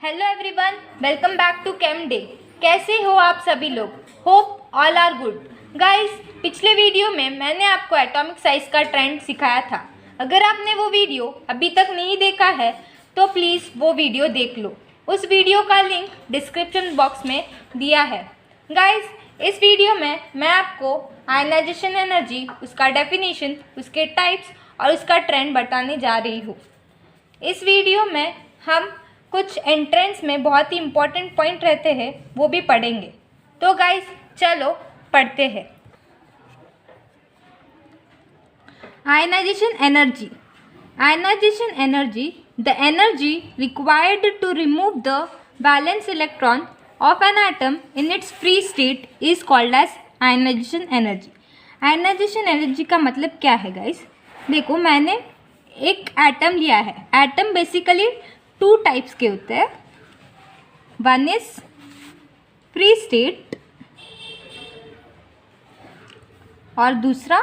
Hello everyone, welcome back to chem day. कैसे हो आप सभी लोग? Hope all are good. Guys, पिछले वीडियो में मैंने आपको एटॉमिक साइज का ट्रेंड सिखाया था। अगर आपने वो वीडियो अभी तक नहीं देखा है तो प्लीज़ वो वीडियो देख लो। उस वीडियो का लिंक डिस्क्रिप्शन बॉक्स में दिया है। गाइस, इस वीडियो में मैं आपको आयनाइजेशन एनर्जी, उसका डेफिनेशन, उसके टाइप्स और उसका ट्रेंड बताने जा रही हूँ। इस वीडियो में हम कुछ एंट्रेंस में बहुत ही इंपॉर्टेंट पॉइंट रहते हैं वो भी पढ़ेंगे। तो गाइस चलो पढ़ते हैं। Ionization energy. Ionization energy, the energy required to remove the valence electron of an atom in its free state is called as ionization energy. Ionization energy का मतलब क्या है गाइस? देखो, मैंने एक एटम लिया है। एटम बेसिकली टू टाइप्स के होते हैं। वन इज फ्री स्टेट और दूसरा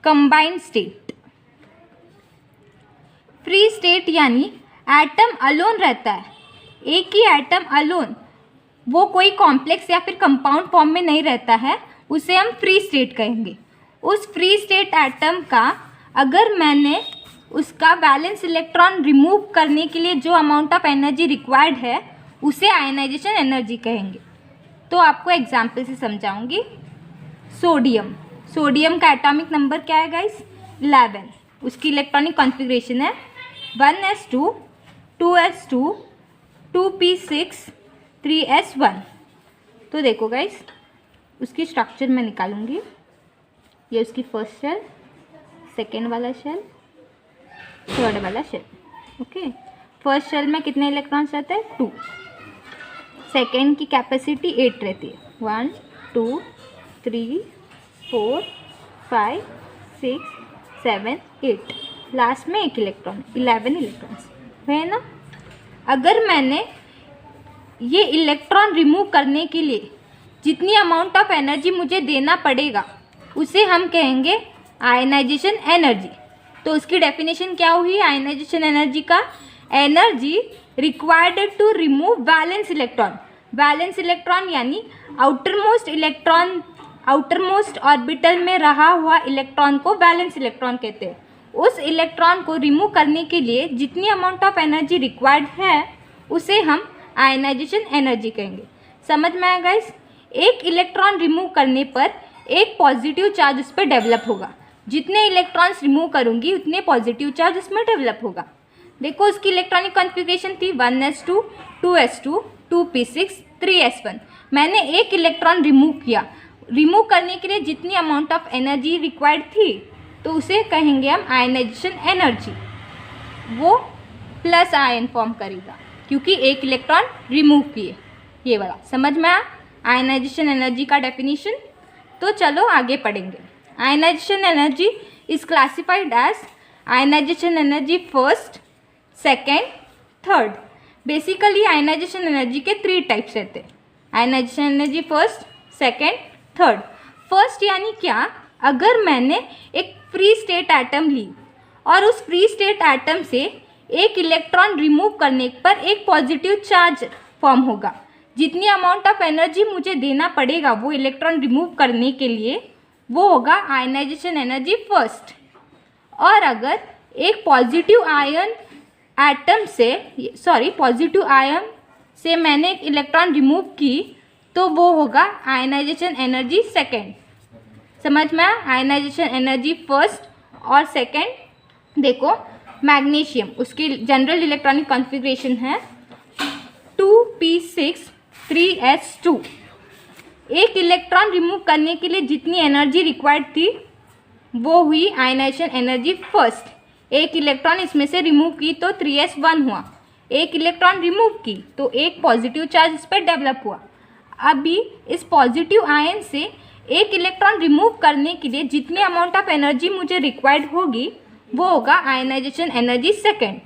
कंबाइंड स्टेट। फ्री स्टेट यानी एटम अलोन रहता है, एक ही एटम अलोन, वो कोई कॉम्प्लेक्स या फिर कंपाउंड फॉर्म में नहीं रहता है, उसे हम फ्री स्टेट कहेंगे। उस फ्री स्टेट एटम का अगर मैंने उसका वैलेंस इलेक्ट्रॉन रिमूव करने के लिए जो अमाउंट ऑफ एनर्जी रिक्वायर्ड है उसे आयनाइजेशन एनर्जी कहेंगे। तो आपको एग्जाम्पल से समझाऊंगी। सोडियम, सोडियम का एटॉमिक नंबर क्या है गाइस? 11। उसकी इलेक्ट्रॉनिक कॉन्फ़िगरेशन है 1s2 2s2 2p6 3s1। तो देखो गाइस, उसकी स्ट्रक्चर मैं निकालूंगी। ये उसकी फर्स्ट शेल, सेकेंड वाला शेल, थर्ड वाला शेल। ओके, फर्स्ट शेल में कितने इलेक्ट्रॉन्स रहते हैं? 2। सेकेंड की कैपेसिटी 8 रहती है। 1 2 3 4 5 6 7 8। लास्ट में एक इलेक्ट्रॉन, 11 इलेक्ट्रॉन्स है ना। अगर मैंने ये इलेक्ट्रॉन रिमूव करने के लिए जितनी अमाउंट ऑफ एनर्जी मुझे देना पड़ेगा उसे हम कहेंगे आयनाइजेशन एनर्जी। तो उसकी डेफिनेशन क्या हुई आयनाइजेशन एनर्जी का? Energy required to remove valence electron. Valence electron यानी आउटरमोस्ट इलेक्ट्रॉन, आउटरमोस्ट ऑर्बिटल में रहा हुआ इलेक्ट्रॉन को वैलेंस इलेक्ट्रॉन कहते हैं। उस इलेक्ट्रॉन को रिमूव करने के लिए जितनी अमाउंट ऑफ एनर्जी रिक्वायर्ड है उसे हम आयनाइजेशन एनर्जी कहेंगे। समझ में आया गाइस? एक इलेक्ट्रॉन रिमूव करने पर एक पॉजिटिव चार्ज उस पर डेवलप होगा। जितने इलेक्ट्रॉन्स रिमूव करूंगी उतने पॉजिटिव चार्ज उसमें डेवलप होगा। देखो, उसकी इलेक्ट्रॉनिक कॉन्फ़िगरेशन थी 1s2 2s2 2p6 3s1। मैंने एक इलेक्ट्रॉन रिमूव किया। रिमूव करने के लिए जितनी अमाउंट ऑफ एनर्जी रिक्वायर्ड थी तो उसे कहेंगे हम आयनाइजेशन एनर्जी। वो प्लस आयन फॉर्म करेगा क्योंकि एक इलेक्ट्रॉन रिमूव किए। ये वाला समझ में आया आयनाइजेशन एनर्जी का डेफिनेशन। तो चलो आगे पढ़ेंगे। Ionization energy is classified as ionization energy first, second, third. Basically ionization energy के 3 टाइप्स रहते हैं। Ionization energy first, second, third. First यानी क्या? अगर मैंने एक फ्री स्टेट एटम ली और उस फ्री स्टेट एटम से एक इलेक्ट्रॉन रिमूव करने पर एक पॉजिटिव चार्ज फॉर्म होगा। जितनी अमाउंट ऑफ एनर्जी मुझे देना पड़ेगा वो इलेक्ट्रॉन रिमूव करने के लिए वो होगा आयनाइजेशन एनर्जी फर्स्ट। और अगर एक पॉजिटिव आयन एटम से, पॉजिटिव आयन से मैंने एक इलेक्ट्रॉन रिमूव की तो वो होगा आयनाइजेशन एनर्जी सेकेंड। समझ में आया आयनाइजेशन एनर्जी फर्स्ट और सेकेंड। देखो, मैग्नीशियम, उसकी जनरल इलेक्ट्रॉनिक कॉन्फ़िगरेशन है 2p6 3s2। एक इलेक्ट्रॉन रिमूव करने के लिए जितनी एनर्जी रिक्वायर्ड थी वो हुई आयनाइजेशन एनर्जी फर्स्ट। एक इलेक्ट्रॉन इसमें से रिमूव की तो 3s1 हुआ। एक इलेक्ट्रॉन रिमूव की तो एक पॉजिटिव चार्ज इस पर डेवलप हुआ। अभी इस पॉजिटिव आयन से एक इलेक्ट्रॉन रिमूव करने के लिए जितनी अमाउंट ऑफ एनर्जी मुझे रिक्वायर्ड होगी वो होगा आयनाइजेशन एनर्जी सेकेंड।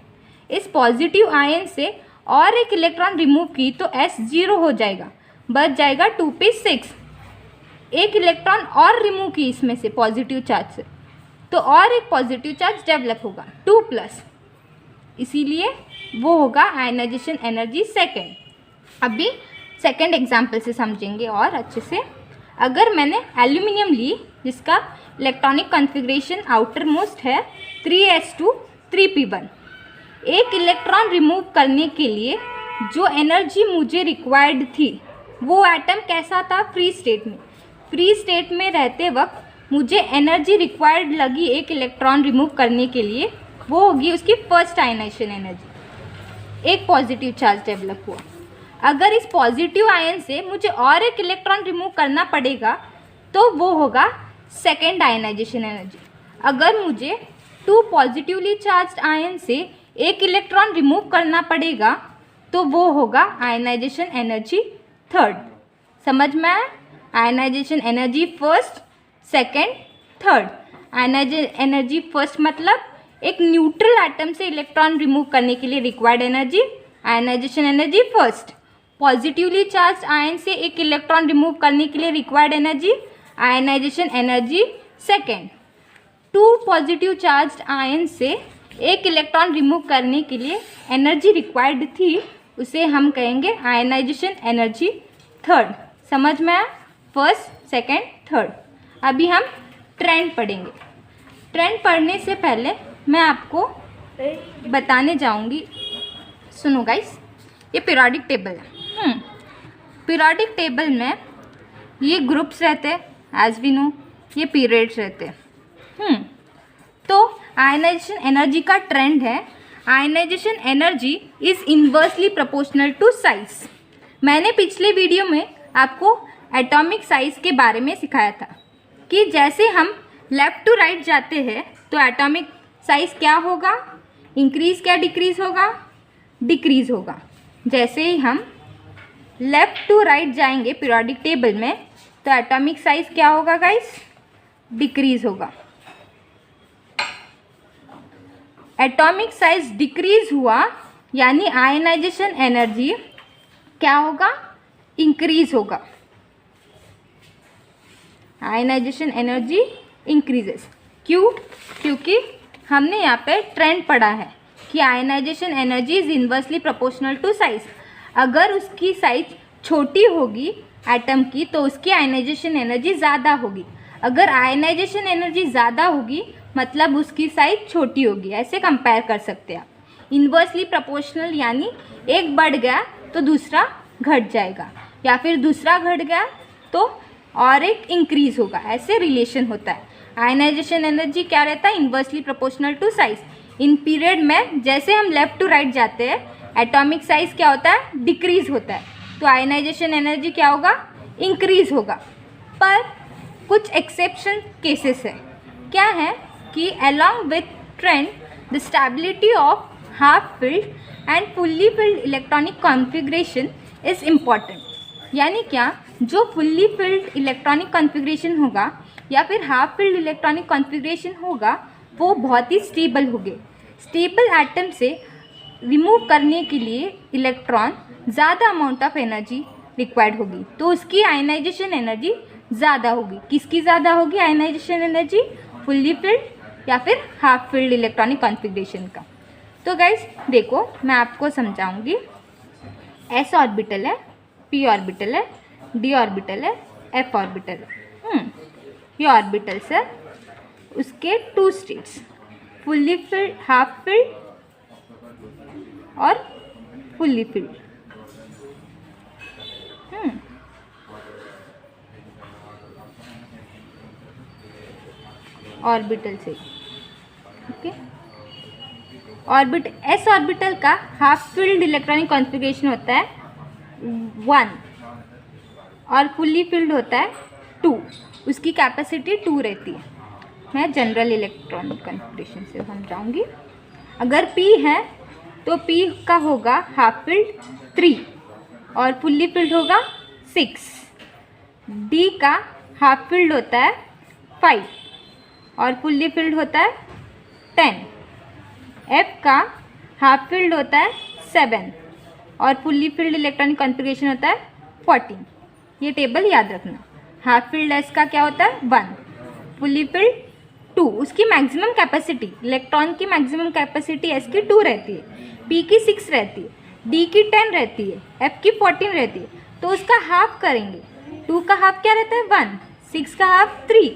इस पॉजिटिव आयन से और एक इलेक्ट्रॉन रिमूव की तो s0 हो जाएगा, बच जाएगा 2p6। एक इलेक्ट्रॉन और रिमूव की इसमें से पॉजिटिव चार्ज से तो और एक पॉजिटिव चार्ज डेवलप होगा 2+। इसीलिए वो होगा आयनाइजेशन एनर्जी सेकेंड। अभी सेकेंड एग्जाम्पल से समझेंगे और अच्छे से। अगर मैंने एल्यूमिनियम ली जिसका इलेक्ट्रॉनिक कॉन्फ़िगरेशन आउटर मोस्ट है 3s2 3p1, एक इलेक्ट्रॉन रिमूव करने के लिए जो एनर्जी मुझे रिक्वायर्ड थी वो एटम कैसा था, फ्री स्टेट में। फ्री स्टेट में रहते वक्त मुझे एनर्जी रिक्वायर्ड लगी एक इलेक्ट्रॉन रिमूव करने के लिए, वो होगी उसकी फर्स्ट आयनाइजेशन एनर्जी। एक पॉजिटिव चार्ज डेवलप हुआ। अगर इस पॉजिटिव आयन से मुझे और एक इलेक्ट्रॉन रिमूव करना पड़ेगा तो वो होगा सेकेंड आयनाइजेशन एनर्जी। अगर मुझे 2 पॉजिटिवली चार्ज्ड आयन से एक इलेक्ट्रॉन रिमूव करना पड़ेगा तो वो होगा आयनाइजेशन एनर्जी थर्ड। समझ में आया? Ionization energy first, second, third. Ionization energy first मतलब एक न्यूट्रल एटम से इलेक्ट्रॉन रिमूव करने के लिए required energy, ionization energy first. Positively charge ion से एक इलेक्ट्रॉन रिमूव करने के लिए required energy, ionization energy second. 2 positive charge ion से एक इलेक्ट्रॉन रिमूव करने के लिए एनर्जी रिक्वायर्ड थी, उसे हम कहेंगे आयनाइजेशन एनर्जी थर्ड। समझ में आया? First, second, third. अभी हम ट्रेंड पढ़ेंगे। ट्रेंड पढ़ने से पहले मैं आपको बताने जाऊंगी, सुनो गाइस, ये पीरियोडिक टेबल है। पीरियोडिक टेबल में ये ग्रुप्स रहते हैं, एज वी नो, ये पीरियड्स रहते हैं। तो आयनाइजेशन एनर्जी का ट्रेंड है, ionization energy is inversely proportional to size. मैंने पिछले वीडियो में आपको एटॉमिक साइज के बारे में सिखाया था कि जैसे हम लेफ्ट टू राइट जाते हैं तो एटॉमिक साइज क्या होगा, इंक्रीज क्या डिक्रीज होगा, डिक्रीज होगा। जैसे ही हम लेफ्ट टू राइट जाएंगे पीरियोडिक टेबल में तो एटॉमिक साइज क्या होगा गाइस, डिक्रीज होगा। एटॉमिक साइज डिक्रीज हुआ यानी आयनाइजेशन एनर्जी क्या होगा, इंक्रीज होगा। Ionization energy increases. क्यों? क्योंकि हमने यहाँ पे ट्रेंड पढ़ा है कि ionization energy is inversely proportional to size. अगर उसकी साइज छोटी होगी एटम की तो उसकी आयनाइजेशन एनर्जी ज़्यादा होगी। अगर आयनाइजेशन एनर्जी ज़्यादा होगी मतलब उसकी साइज छोटी होगी। ऐसे कंपेयर कर सकते हैं आप। इन्वर्सली प्रोपोर्शनल यानी एक बढ़ गया तो दूसरा घट जाएगा, या फिर दूसरा घट गया तो और एक इंक्रीज होगा। ऐसे रिलेशन होता है। आयनाइजेशन एनर्जी क्या रहता है, इन्वर्सली प्रोपोर्शनल टू साइज। इन पीरियड में जैसे हम लेफ्ट टू राइट जाते हैं एटॉमिक साइज क्या होता है, डिक्रीज होता है, तो आयनाइजेशन एनर्जी क्या होगा, इंक्रीज होगा। पर कुछ एक्सेप्शन केसेस है। क्या है कि along with trend the stability of half filled and fully filled electronic configuration is important. यानी क्या, जो फुल्ली फिल्ड इलेक्ट्रॉनिक कॉन्फ़िगरेशन होगा या फिर हाफ फिल्ड इलेक्ट्रॉनिक कॉन्फ़िगरेशन होगा वो बहुत ही स्टेबल होंगे। स्टेबल एटम से रिमूव करने के लिए इलेक्ट्रॉन ज़्यादा अमाउंट ऑफ एनर्जी रिक्वायर्ड होगी, तो उसकी आयनाइजेशन एनर्जी ज़्यादा होगी। किसकी ज़्यादा होगी आयनाइजेशन एनर्जी, फुल्ली फिल्ड या फिर हाफ फिल्ड इलेक्ट्रॉनिक कॉन्फ़िगरेशन का। तो गाइस देखो मैं आपको समझाऊंगी। s ऑर्बिटल है, p ऑर्बिटल है, d ऑर्बिटल है, f ऑर्बिटल है। ये ऑर्बिटल्स है, उसके 2 states, fully filled, half filled और फुल्ली फिल्ड। ऑर्बिटल से ओके। एस ऑर्बिटल का हाफ फिल्ड इलेक्ट्रॉनिक कॉन्फ़िगरेशन होता है 1 और फुल्ली फिल्ड होता है 2। उसकी कैपेसिटी 2 रहती है। मैं जनरल इलेक्ट्रॉनिक कॉन्फ़िगरेशन से समझाऊंगी। अगर P है तो P का होगा हाफ फिल्ड 3 और फुल्ली फिल्ड होगा 6। D का हाफ फिल्ड होता है 5 और फुल्ली फिल्ड होता है 10। F का हाफ फिल्ड होता है 7 और फुल्ली फिल्ड इलेक्ट्रॉनिक कॉन्फ़िगरेशन होता है 14। ये टेबल याद रखना। हाफ फिल्ड S का क्या होता है 1, फुल्ली फिल्ड 2, उसकी मैक्सिमम कैपेसिटी, इलेक्ट्रॉन की मैक्सिमम कैपेसिटी एस की 2 रहती है, पी की 6 रहती है, डी की 10 रहती है, एफ की 14 रहती है, तो उसका हाफ करेंगे। 2 का हाफ क्या रहता है 1, 6 का हाफ 3,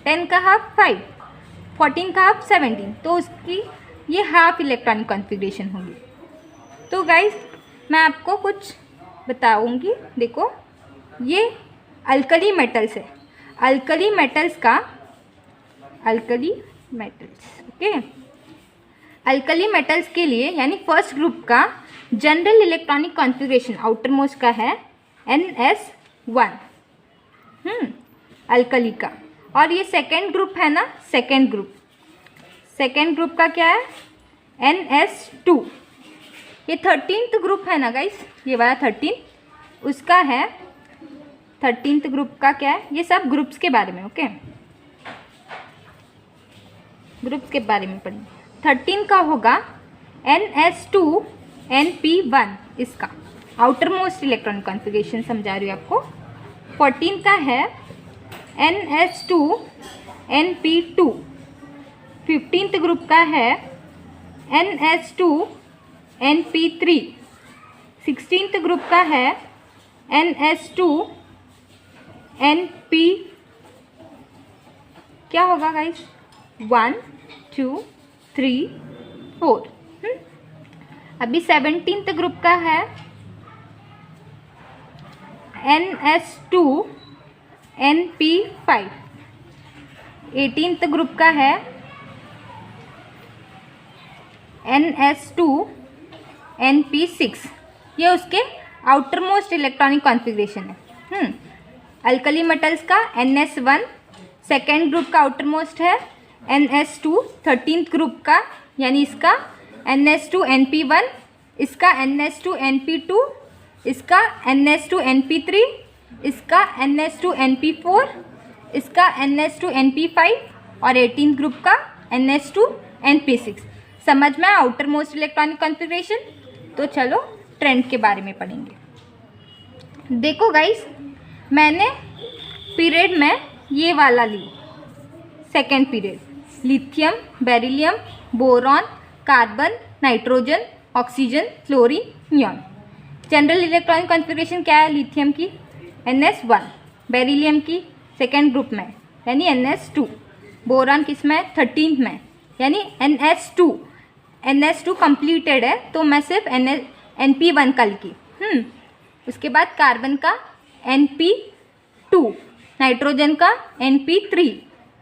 10 का हाफ 5, 14 का हाफ 17, तो उसकी ये हाफ इलेक्ट्रॉनिक कॉन्फ़िगरेशन होगी। तो गाइस मैं आपको कुछ बताऊंगी। देखो ये अल्कली मेटल्स है, alkali metals, okay, alkali metals के लिए यानी फर्स्ट ग्रुप का general electronic configuration outer most का है NS1, अल्कली का। और ये सेकेंड ग्रुप है ना, सेकेंड ग्रुप का क्या है NS2। ये 13th ग्रुप है ना गाइस, ये वाला 13, उसका है 13th ग्रुप का क्या है, ये सब ग्रुप्स के बारे में, ओके, ग्रुप्स के बारे में पढ़ेंगे। 13 का होगा NS2NP1, इसका आउटर मोस्ट इलेक्ट्रॉनिक कॉन्फ़िगरेशन समझा रही हूँ आपको। 14 का है NS2NP2। 15th ग्रुप का है NS2NP3। 16th ग्रुप का है NS2NP, क्या होगा गाइस 1 2 3 4। अभी 17th ग्रुप का है NS2NP5। 18th ग्रुप का है NS2NP6। ये उसके आउटर मोस्ट इलेक्ट्रॉनिक कॉन्फ़िगरेशन है। अल्कली मेटल्स का NS1 सेकेंड ग्रुप का आउटर मोस्ट है, NS2 13th ग्रुप का यानी इसका NS2NP1, इसका NS2NP2, इसका NS2NP3, इसका NS2NP4, इसका NS2NP5 और 18th ग्रुप का NS2NP6। समझ में आउटर मोस्ट इलेक्ट्रॉनिक कॉन्फ़िगरेशन। तो चलो ट्रेंड के बारे में पढ़ेंगे। देखो गाइस मैंने पीरियड में ये वाला ली, second period, lithium, beryllium, boron, carbon, nitrogen, oxygen, chlorine, neon. General electronic configuration क्या है लिथियम की NS1, बेरिलियम की सेकेंड ग्रुप में यानी NS2, बोरॉन किस में 13th में यानी NS2 कंप्लीटेड है तो मैं सिर्फ NP1 कल की। उसके बाद कार्बन का NP2, नाइट्रोजन का NP3,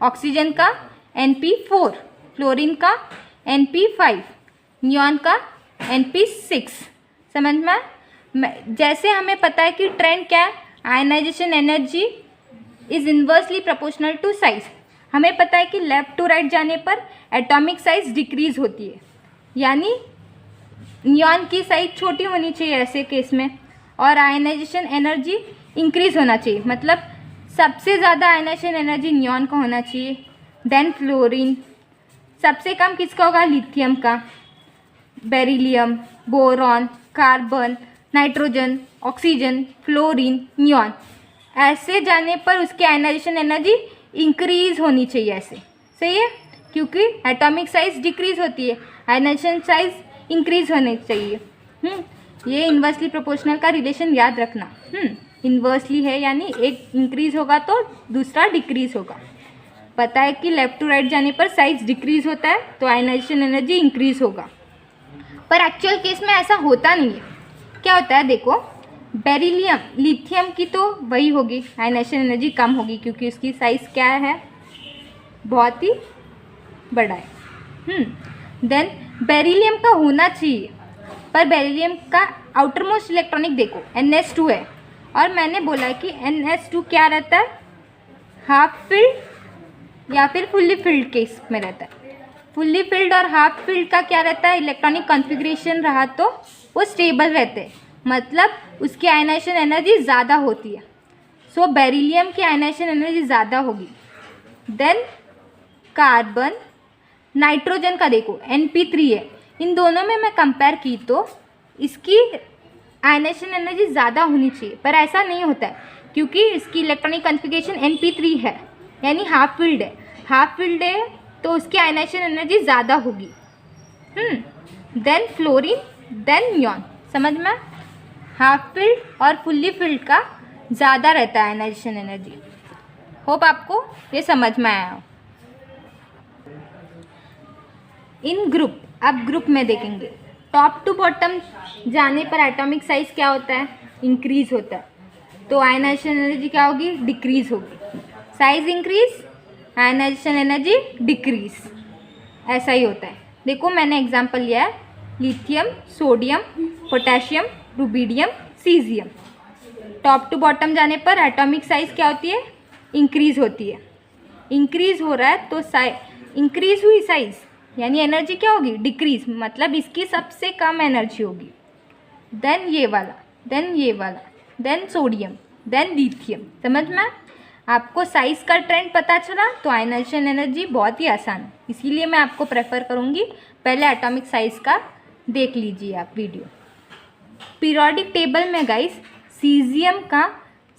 ऑक्सीजन का NP4, फ्लोरीन का NP5, नियॉन का NP6। समझ में? जैसे हमें पता है कि ट्रेंड क्या है, ionization energy is inversely proportional to size. हमें पता है कि लेफ्ट टू राइट जाने पर एटॉमिक साइज डिक्रीज होती है, यानी नियॉन की साइज छोटी होनी चाहिए ऐसे केस में, और आयनाइजेशन एनर्जी इंक्रीज होना चाहिए। मतलब सबसे ज़्यादा आयनाइजेशन एनर्जी नियॉन का होना चाहिए, देन फ्लोरीन, सबसे कम किसका होगा लिथियम का, beryllium, boron, carbon, nitrogen, oxygen, fluorine, neon. ऐसे जाने पर उसकी आयनाइजेशन एनर्जी इंक्रीज होनी चाहिए ऐसे, सही है, क्योंकि एटॉमिक साइज डिक्रीज होती है, आयनाइजेशन साइज इंक्रीज होनी चाहिए। ये इन्वर्सली प्रोपोर्शनल का रिलेशन याद रखना। इन्वर्सली है यानी एक इंक्रीज होगा तो दूसरा डिक्रीज होगा। पता है कि लेफ्ट टू राइट जाने पर साइज डिक्रीज होता है तो आयनाइजेशन एनर्जी इंक्रीज होगा, पर एक्चुअल केस में ऐसा होता नहीं है। क्या होता है देखो, बेरिलियम, लिथियम की तो वही होगी, आयनाइजेशन एनर्जी कम होगी क्योंकि उसकी साइज़ क्या है, बहुत ही बड़ा है। देन बेरिलियम का होना चाहिए, पर बेरिलियम का आउटर मोस्ट इलेक्ट्रॉनिक देखो NS2 है, और मैंने बोला है कि NS2 क्या रहता है, हाफ फिल्ड या फिर फुल्ली फिल्ड केस में रहता है। फुल्ली फिल्ड और हाफ फिल्ड का क्या रहता है, इलेक्ट्रॉनिक कॉन्फ़िगरेशन रहा तो वो स्टेबल रहते हैं, मतलब उसकी आयनाइजेशन एनर्जी ज़्यादा होती है। सो बेरिलियम की आयनाइजेशन एनर्जी ज़्यादा होगी। देन कार्बन, नाइट्रोजन का देखो NP3 है, इन दोनों में मैं कंपेयर की तो इसकी आयनाइजेशन एनर्जी ज़्यादा होनी चाहिए, पर ऐसा नहीं होता है क्योंकि इसकी इलेक्ट्रॉनिक कॉन्फ़िगरेशन NP3 है यानी हाफ फील्ड है। हाफ फील्ड है तो उसकी आयनाइजेशन एनर्जी ज़्यादा होगी। Then fluorine, then neon. समझ में? हाफ फिल्ड और फुल्ली फिल्ड का ज़्यादा रहता है आयनाइजेशन एनर्जी। होप आपको ये समझ में आया हो। इन ग्रुप, अब ग्रुप में देखेंगे, टॉप टू बॉटम जाने पर एटॉमिक साइज क्या होता है? इंक्रीज होता है। तो आयनाइजेशन एनर्जी क्या होगी? डिक्रीज होगी। Size increase, ionization energy decrease, ऐसा ही होता है। देखो मैंने एग्जांपल लिया है, lithium, sodium, potassium, rubidium, caesium. Top to bottom जाने पर एटॉमिक साइज क्या होती है? इंक्रीज होती है। इंक्रीज हो रहा है तो इंक्रीज हुई साइज, यानी एनर्जी क्या होगी? डिक्रीज, मतलब इसकी सबसे कम एनर्जी होगी। देन ये वाला, देन ये वाला, देन सोडियम, देन लिथियम। समझ में? आपको साइज का ट्रेंड पता चला तो आयनाइजेशन एनर्जी बहुत ही आसान है। इसीलिए मैं आपको प्रेफर करूँगी पहले एटॉमिक साइज का देख लीजिए आप वीडियो। पीरियोडिक टेबल में गाइस सीजियम का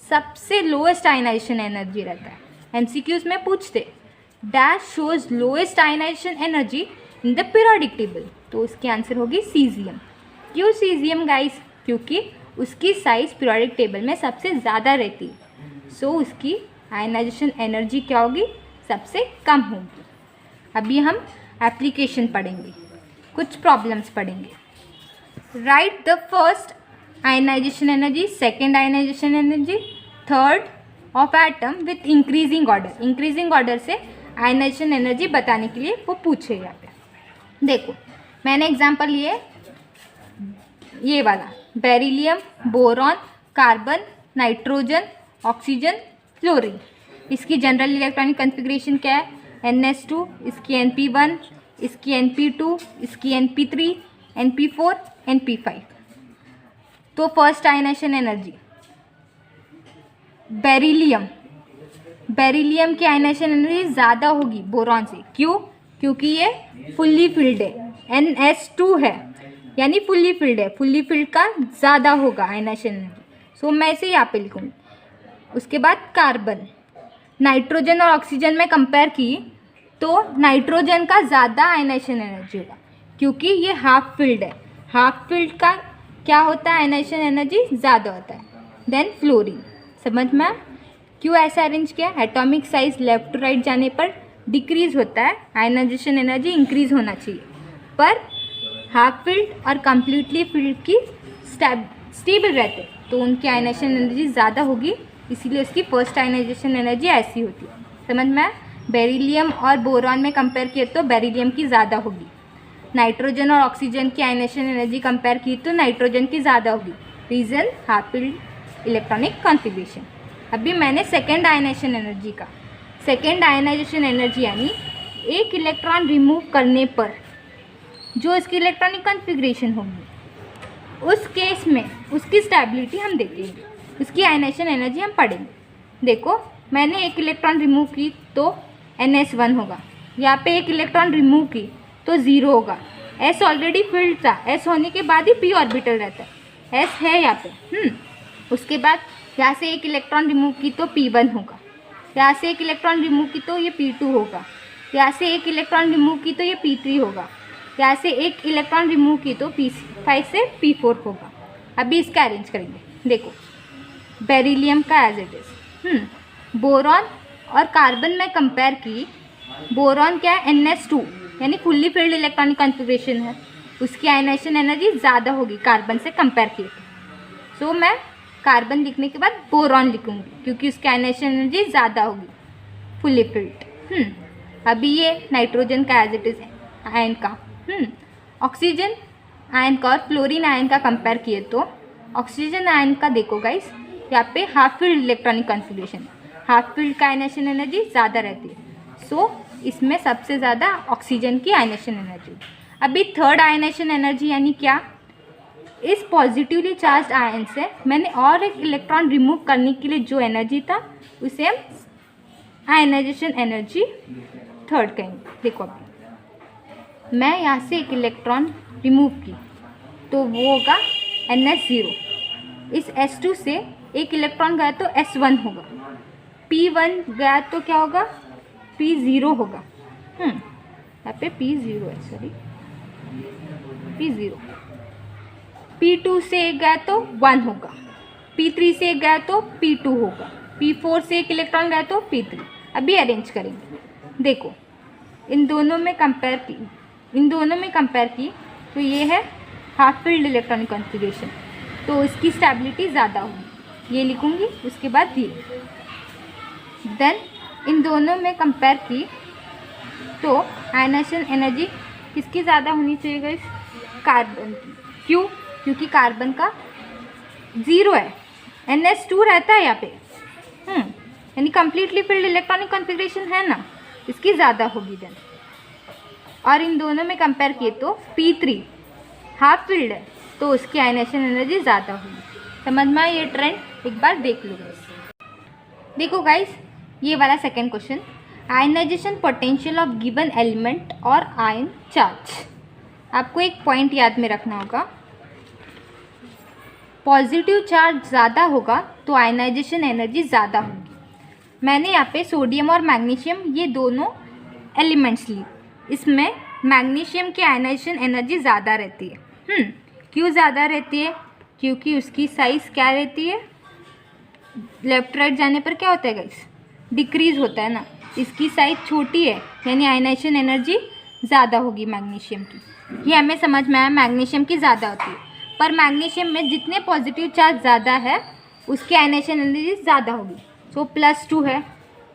सबसे लोएस्ट आयनाइजेशन एनर्जी रहता है। एमसीक्यूज में पूछते dash shows lowest ionization energy in the periodic table, तो उसकी आंसर होगी सीजियम। क्यों सीजियम गाइस? क्योंकि उसकी साइज पीरियोडिक टेबल में सबसे ज़्यादा रहती है, सो उसकी आयनाइजेशन एनर्जी क्या होगी? सबसे कम होगी। अभी हम एप्लीकेशन पढ़ेंगे, कुछ प्रॉब्लम्स पढ़ेंगे। Write the first ionization energy, second ionization energy, third of atom with increasing order. Increasing order से आयनाइजेशन एनर्जी बताने के लिए वो पूछे यहाँ पे। देखो मैंने एग्जांपल लिए ये वाला, beryllium, boron, carbon, nitrogen, oxygen, fluorine. इसकी जनरल इलेक्ट्रॉनिक कॉन्फ़िगरेशन क्या है? NS2, इसकी Np1, इसकी Np2, इसकी Np3, Np4, Np5। तो first ionization energy beryllium, beryllium की आयनाइजेशन एनर्जी ज़्यादा होगी बोरॉन से। क्यों? क्योंकि ये फुल्ली फिल्ड है, NS2 है, यानी फुल्ली फिल्ड है। फुल्ली फिल्ड का ज़्यादा होगा आयनाइजेशन एनर्जी, सो मैं इसे यहाँ पे लिखूँगी। उसके बाद कार्बन, नाइट्रोजन और ऑक्सीजन में कंपेयर की तो नाइट्रोजन का ज़्यादा आयनाइजेशन एनर्जी होगा, क्योंकि ये हाफ फिल्ड है। हाफ फिल्ड का क्या होता है? आयनाइजेशन एनर्जी ज़्यादा होता है। Then fluorine. समझ में? क्यों ऐसा अरेंज किया? Atomic size left to right जाने पर डिक्रीज होता है, आयनाइजेशन एनर्जी इंक्रीज होना चाहिए, पर हाफ फिल्ड और कम्प्लीटली फिल्ड की स्टेबल रहते तो उनकी आयनाइजेशन एनर्जी ज़्यादा होगी, इसीलिए उसकी फर्स्ट आयनाइजेशन एनर्जी ऐसी होती है। समझ में? बेरिलियम और बोरॉन में कंपेयर किए तो बेरिलियम की ज़्यादा होगी। नाइट्रोजन और ऑक्सीजन की आयनाइजेशन एनर्जी कंपेयर की तो नाइट्रोजन की ज़्यादा होगी। Reason half filled electronic configuration. अभी मैंने सेकेंड आयनाइजेशन एनर्जी का, सेकेंड आयनाइजेशन एनर्जी यानी एक इलेक्ट्रॉन रिमूव करने पर जो इसकी इलेक्ट्रॉनिक कॉन्फ़िगरेशन होगी, उस केस में उसकी स्टेबिलिटी हम देखेंगे, उसकी आयनाइजेशन एनर्जी हम पढ़ेंगे। देखो मैंने एक इलेक्ट्रॉन रिमूव की तो NS1 होगा, यहाँ पे एक इलेक्ट्रॉन रिमूव की तो 0 होगा। S ऑलरेडी फिल्ड था, S होने के बाद ही p ऑर्बिटल रहता है, S है यहाँ पे। उसके बाद यहाँ से एक इलेक्ट्रॉन रिमूव की तो P1 होगा, यहाँ से एक इलेक्ट्रॉन रिमूव की तो ये P2 होगा, यहाँ से एक इलेक्ट्रॉन रिमूव की तो ये P3 होगा, यहाँ से एक इलेक्ट्रॉन रिमूव की तो P5 से P4 होगा। अभी इसका अरेंज करेंगे। देखो बेरिलियम का एज इट इज़, बोरॉन और कार्बन में कंपेयर की, बोरॉन क्या है? NS2 यानी फुल्ली फिल्ड इलेक्ट्रॉनिक कॉन्फ़िगरेशन है, उसकी आयनाइजेशन एनर्जी ज़्यादा होगी कार्बन से कंपेयर किए। सो मैं कार्बन लिखने के बाद बोरॉन लिखूँगी क्योंकि उसकी आयनाइजेशन एनर्जी ज़्यादा होगी फुल्ली फिल्ड। अभी ये नाइट्रोजन का एज इट इज़ आयन का, ऑक्सीजन आयन का और फ्लोरीन आयन का कंपेयर किए तो ऑक्सीजन आयन का देखो गाइस, यहाँ पे half field electronic configuration, half field का आयनाइजेशन एनर्जी ज़्यादा रहती है, सो इसमें सबसे ज़्यादा ऑक्सीजन की आयनाइजेशन एनर्जी। अभी थर्ड आयनाइजेशन एनर्जी यानी क्या? इस पॉजिटिवली चार्ज आयन से मैंने और एक इलेक्ट्रॉन रिमूव करने के लिए जो एनर्जी था उसे हम आयनाइजेशन एनर्जी थर्ड कहेंगे। देखो अभी मैं यहाँ से एक इलेक्ट्रॉन रिमूव की तो वो होगा NS0। इस S2 से एक इलेक्ट्रॉन गया तो S1 होगा, P1 गया तो क्या होगा? P0 होगा। यहाँ पे P0 है, सॉरी P0। P2 से एक गया तो 1 होगा, P3 से एक गया तो P2 होगा, P4 से एक इलेक्ट्रॉन गया तो P3। अभी अरेंज करेंगे। देखो इन दोनों में कंपेयर की तो ये है हाफ फील्ड इलेक्ट्रॉनिक कॉन्फ़िगरेशन, तो इसकी स्टेबिलिटी ज़्यादा होगी, ये लिखूँगी। उसके बाद ये देन इन दोनों में कंपेयर की तो आयनाइजेशन एनर्जी किसकी ज़्यादा होनी चाहिए गाइस? कार्बन की। क्यों? क्योंकि कार्बन का 0 है, NH2 रहता है यहाँ पे, यानी कम्प्लीटली फील्ड इलेक्ट्रॉनिक कॉन्फ़िगरेशन है ना, इसकी ज़्यादा होगी देन। और इन दोनों में कंपेयर किए तो P3 हाफ फील्ड है, तो उसकी आयनाइजेशन एनर्जी ज़्यादा होगी। समझ में आया ये ट्रेंड? एक बार देख लो गाइस। देखो गाइस ये वाला second question, ionization potential of given element और आयन चार्ज। आपको एक पॉइंट याद में रखना होगा, पॉजिटिव चार्ज ज़्यादा होगा तो आयनाइजेशन एनर्जी ज़्यादा होगी। मैंने यहाँ पे सोडियम और मैग्नीशियम ये दोनों एलिमेंट्स ली, इसमें मैग्नीशियम की आयनाइजेशन एनर्जी ज़्यादा रहती है। क्यों ज़्यादा रहती है? क्योंकि उसकी साइज़ क्या रहती है, लेफ्ट राइट जाने पर क्या होता है गाइस? डिक्रीज़ होता है ना। इसकी साइज़ छोटी है, यानी आयनाइजेशन एनर्जी ज़्यादा होगी मैग्नीशियम की। ये हमें समझ में आया, मैग्नीशियम की ज़्यादा होती है, पर मैग्नीशियम में जितने पॉजिटिव चार्ज ज़्यादा है उसकी आयनाइजेशन एनर्जी ज़्यादा होगी। सो +2 है,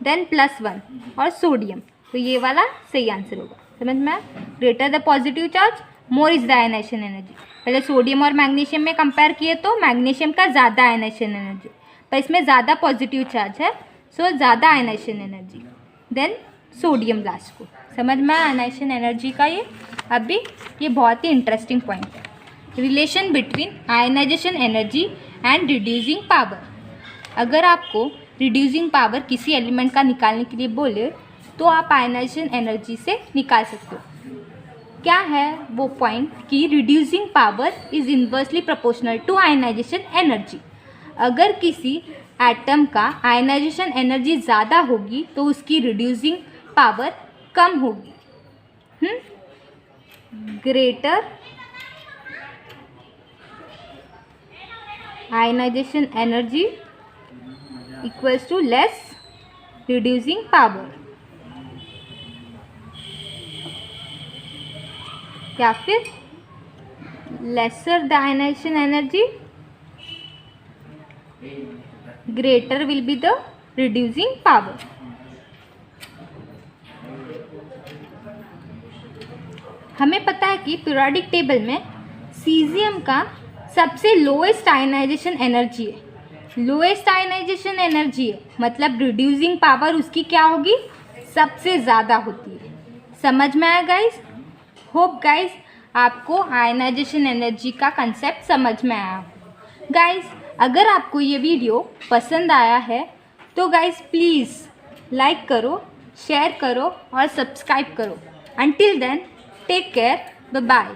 देन +1 और सोडियम, तो ये वाला सही आंसर होगा। समझ में आया? Greater the positive charge more is the ionization energy. पहले सोडियम और मैग्नीशियम में कंपेयर किए तो मैग्नीशियम का ज़्यादा आयनाइजेशन एनर्जी, पर इसमें ज़्यादा पॉजिटिव चार्ज है, सो ज़्यादा ionization energy, then sodium last को। समझ में आया आयनाइजेशन एनर्जी का ये? अभी ये बहुत ही इंटरेस्टिंग पॉइंट है, relation between ionization energy and reducing power. अगर आपको रिड्यूसिंग पावर किसी एलिमेंट का निकालने के लिए बोले तो आप आयनाइजेशन एनर्जी से निकाल सकते हो। क्या है वो पॉइंट कि reducing power is inversely proportional to ionization energy. अगर किसी एटम का आयनाइजेशन एनर्जी ज़्यादा होगी तो उसकी रिड्यूसिंग पावर कम होगी। Greater ionization energy equals to less reducing power, या फिर lesser the ionization energy greater will be the reducing power. हमें पता है कि पीरियोडिक टेबल में सीजियम का सबसे लोएस्ट आयनाइजेशन एनर्जी है, लोएस्ट आयनाइजेशन एनर्जी है, मतलब रिड्यूसिंग पावर उसकी क्या होगी? सबसे ज़्यादा होती है। समझ में आया गाइस? होप गाइस आपको आयनाइजेशन एनर्जी का कंसेप्ट समझ में आया। गाइस अगर आपको ये वीडियो पसंद आया है तो गाइस प्लीज़ लाइक करो, शेयर करो और सब्सक्राइब करो। Until then take care, bye bye.